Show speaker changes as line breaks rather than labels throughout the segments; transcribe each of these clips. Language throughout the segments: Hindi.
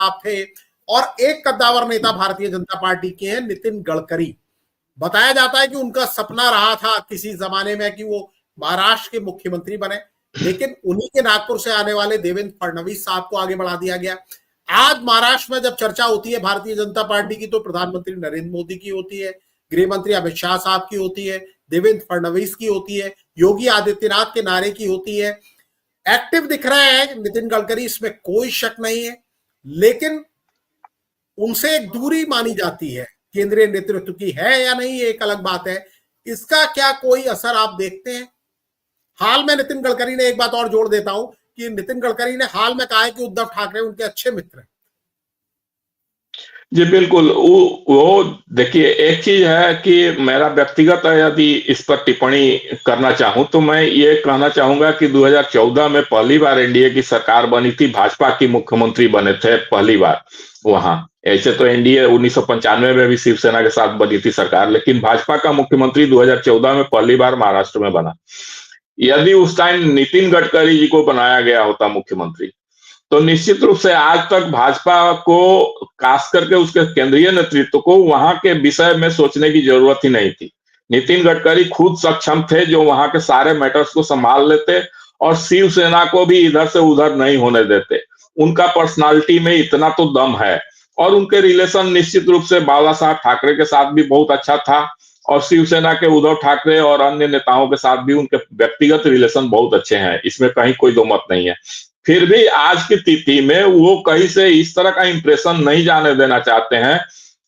साहब थे, और एक कद्दावर नेता भारतीय जनता पार्टी के हैं नितिन गडकरी। बताया जाता है कि उनका सपना रहा था किसी जमाने में कि वो महाराष्ट्र के मुख्यमंत्री बने, लेकिन उन्हीं के नागपुर से आने वाले देवेंद्र फडणवीस साहब को आगे बढ़ा दिया गया। आज महाराष्ट्र में जब चर्चा होती है भारतीय जनता पार्टी की, तो प्रधानमंत्री नरेंद्र मोदी की होती है, गृह मंत्री अमित शाह साहब की होती है, देवेंद्र फडणवीस की होती है, योगी आदित्यनाथ के नारे की होती है। एक्टिव दिख रहे हैं नितिन गडकरी, इसमें कोई शक नहीं है, लेकिन उनसे एक दूरी मानी जाती है केंद्रीय नेतृत्व की, है या नहीं ये एक अलग बात है। इसका क्या कोई असर आप देखते हैं? हाल में नितिन गडकरी ने एक बात और जोड़ देता हूं कि नितिन गडकरी ने हाल में कहा है कि उद्धव ठाकरे उनके अच्छे मित्र हैं।
जी बिल्कुल, वो देखिए, एक चीज है कि मेरा व्यक्तिगत यदि इस पर टिप्पणी करना चाहूं तो मैं ये कहना चाहूंगा कि 2014 में पहली बार एनडीए की सरकार बनी थी, भाजपा की मुख्यमंत्री बने थे पहली बार वहां। ऐसे तो एनडीए 1995 में भी शिवसेना के साथ बनी थी सरकार, लेकिन भाजपा का मुख्यमंत्री 2014 में पहली बार महाराष्ट्र में बना। यदि उस टाइम नितिन गडकरी जी को बनाया गया होता मुख्यमंत्री, तो निश्चित रूप से आज तक भाजपा को, खास करके उसके केंद्रीय नेतृत्व को, वहां के विषय में सोचने की जरूरत ही नहीं थी। नितिन गडकरी खुद सक्षम थे जो वहां के सारे मैटर्स को संभाल लेते और शिवसेना को भी इधर से उधर नहीं होने देते। उनका पर्सनालिटी में इतना तो दम है, और उनके रिलेशन निश्चित रूप से बाला साहब ठाकरे के साथ भी बहुत अच्छा था, और शिवसेना के उद्धव ठाकरे और अन्य नेताओं के साथ भी उनके व्यक्तिगत रिलेशन बहुत अच्छे हैं, इसमें कहीं कोई दो मत नहीं है। फिर भी आज की स्थिति में वो कहीं से इस तरह का इंप्रेशन नहीं जाने देना चाहते हैं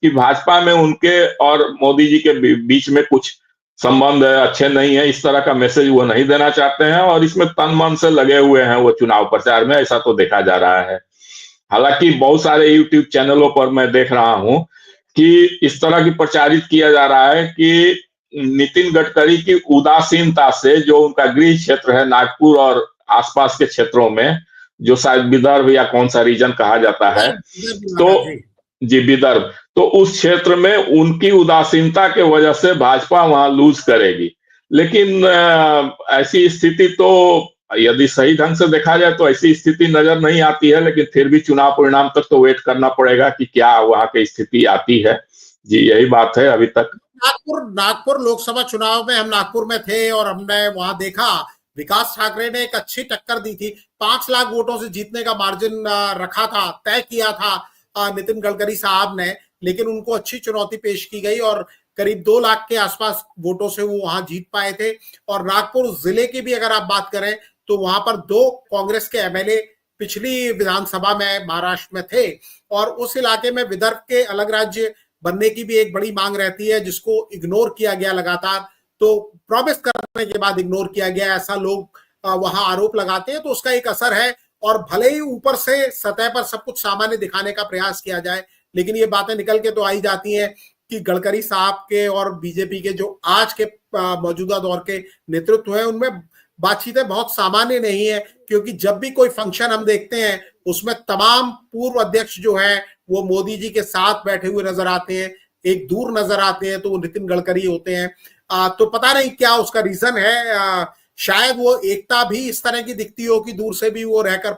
कि भाजपा में उनके और मोदी जी के बीच में कुछ संबंध अच्छे नहीं है। इस तरह का मैसेज वो नहीं देना चाहते हैं, और इसमें तन मन से लगे हुए हैं वो चुनाव प्रचार में, ऐसा तो देखा जा रहा है। हालांकि बहुत सारे यूट्यूब चैनलों पर मैं देख रहा हूं कि इस तरह की प्रचारित किया जा रहा है कि नितिन गडकरी की उदासीनता से, जो उनका गृह क्षेत्र है नागपुर और आसपास के क्षेत्रों में, जो शायद विदर्भ या कौन सा रीजन कहा जाता है, तो जी विदर्भ, तो उस क्षेत्र में उनकी उदासीनता के वजह से भाजपा वहां लूज करेगी। लेकिन ऐसी स्थिति तो, यदि सही ढंग से देखा जाए तो ऐसी स्थिति नजर नहीं आती है, लेकिन फिर भी चुनाव परिणाम तक तो वेट करना पड़ेगा कि क्या वहां की स्थिति आती है। जी यही बात है अभी तक।
नागपुर लोकसभा चुनाव में हम नागपुर में थे और हमने वहां देखा विकास ठाकरे ने एक अच्छी टक्कर दी थी, 5 लाख वोटों से जीतने का मार्जिन रखा था, तय किया था नितिन गडकरी साहब ने, लेकिन उनको अच्छी चुनौती पेश की गई और करीब 2 लाख के आसपास वोटों से वो वहां जीत पाए थे। और नागपुर जिले की भी अगर आप बात करें तो वहां पर 2 कांग्रेस के एमएलए पिछली विधानसभा में महाराष्ट्र में थे, और उस इलाके में विदर्भ के अलग राज्य बनने की भी एक बड़ी मांग रहती है, जिसको इग्नोर किया गया लगातार। तो प्रॉमिस करने के बाद इग्नोर किया गया, ऐसा लोग वहां आरोप लगाते हैं, तो उसका एक असर है। और भले ही ऊपर से सतह पर सब कुछ सामान्य दिखाने का प्रयास किया जाए, लेकिन ये बातें निकल के तो आ ही जाती हैं कि गडकरी साहब के और बीजेपी के जो आज के मौजूदा दौर के नेतृत्व है, उनमें बातचीतें बहुत सामान्य नहीं है। क्योंकि जब भी कोई फंक्शन हम देखते हैं उसमें तमाम पूर्व अध्यक्ष जो है वो मोदी जी के साथ बैठे हुए नजर आते हैं, एक दूर नजर आते हैं तो वो नितिन गडकरी होते हैं। तो पता नहीं क्या उसका रीजन है, शायद वो एकता भी इस तरह की दिखती हो कि दूर से भी वो रहकर